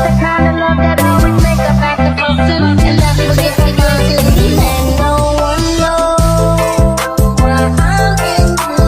the kind of love that always make us act the person and never forget to go to the end. No one knows what I'm into.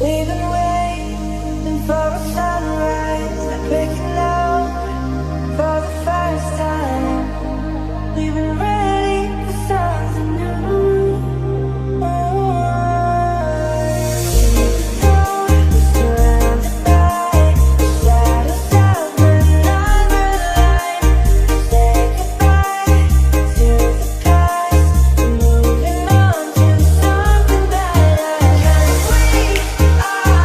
We've been waiting for a sunrise, waking up for the first time. We've been ready for something new. Surrounded by shadows of the number line. Say goodbye to the past, moving on to something better. 'Cause we are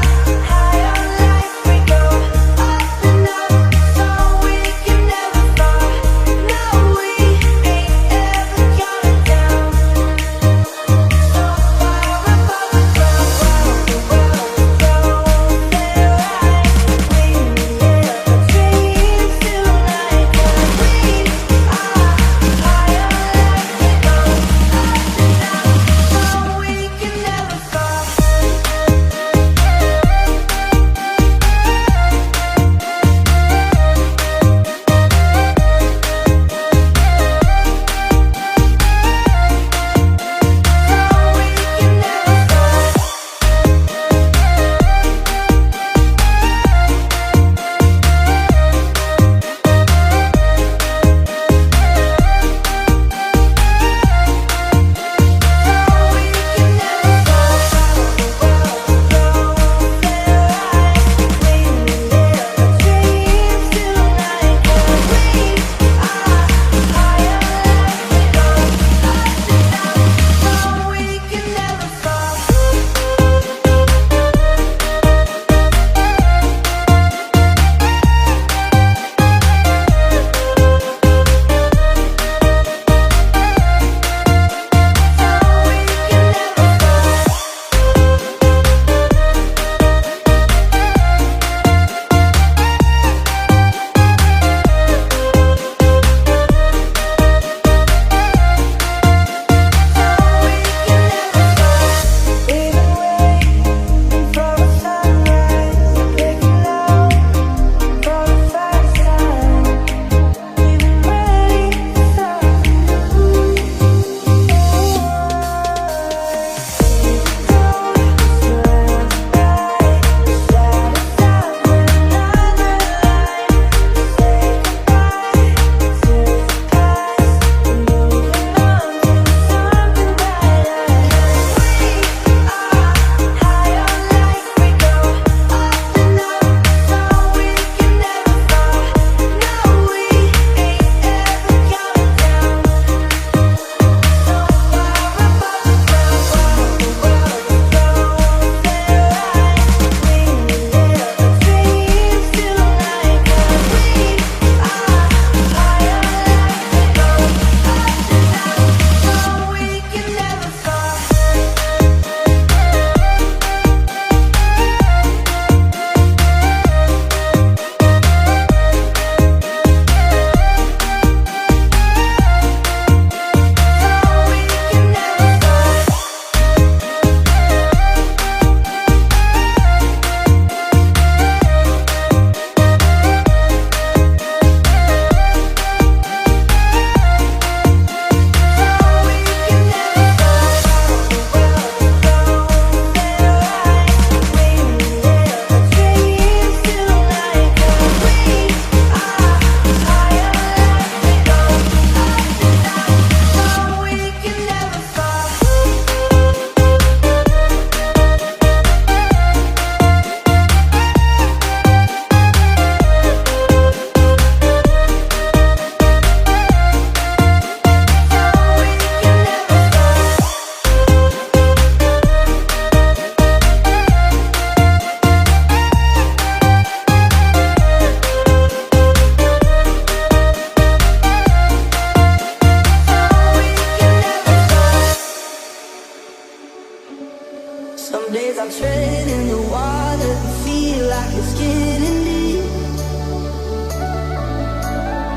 as I tread in the water, feel like it's getting deep.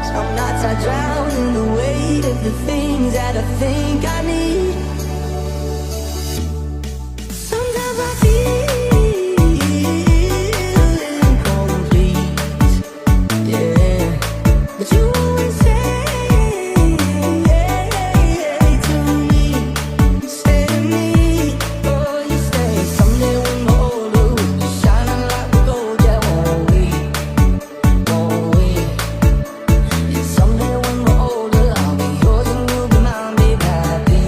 Some nights I drown in the weight of the things that I think I need. Sometimes I feel incomplete, yeah. But you always say to me, stay to me, oh you stay. Someday when we're older, we'll be shining like gold, yeah, won't we? Won't we? Yeah, someday when we're older, I'll be yours and you'll be mine, baby, happy.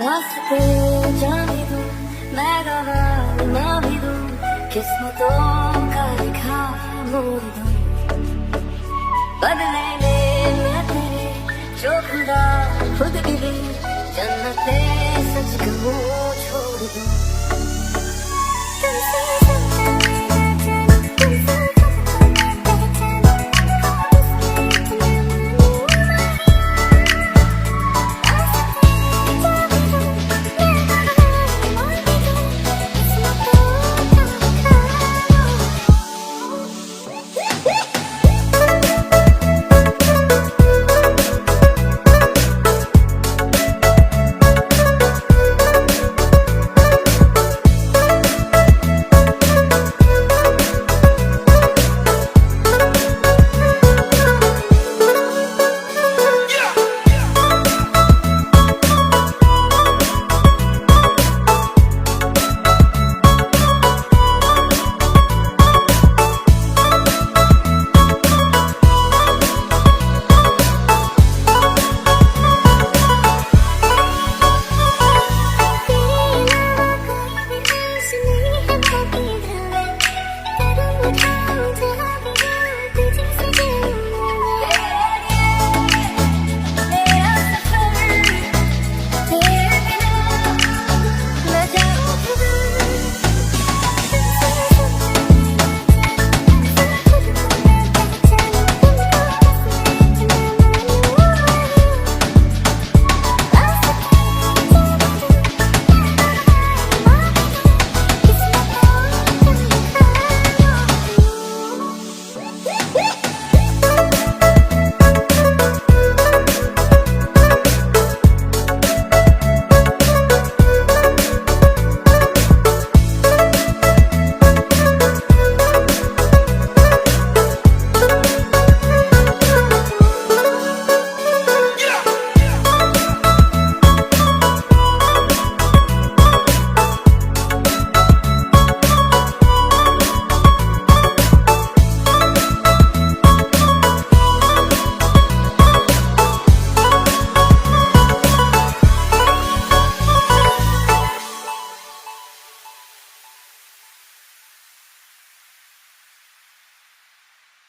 रास्ते जाने दूं मैं गवा ना भी दूं किस्मतों का लिखा मोड़ दूं बदले ले मैं तेरे जो खुदा खुद गिरे जन्नते सच कहूँ छोड़ दूं तुमसे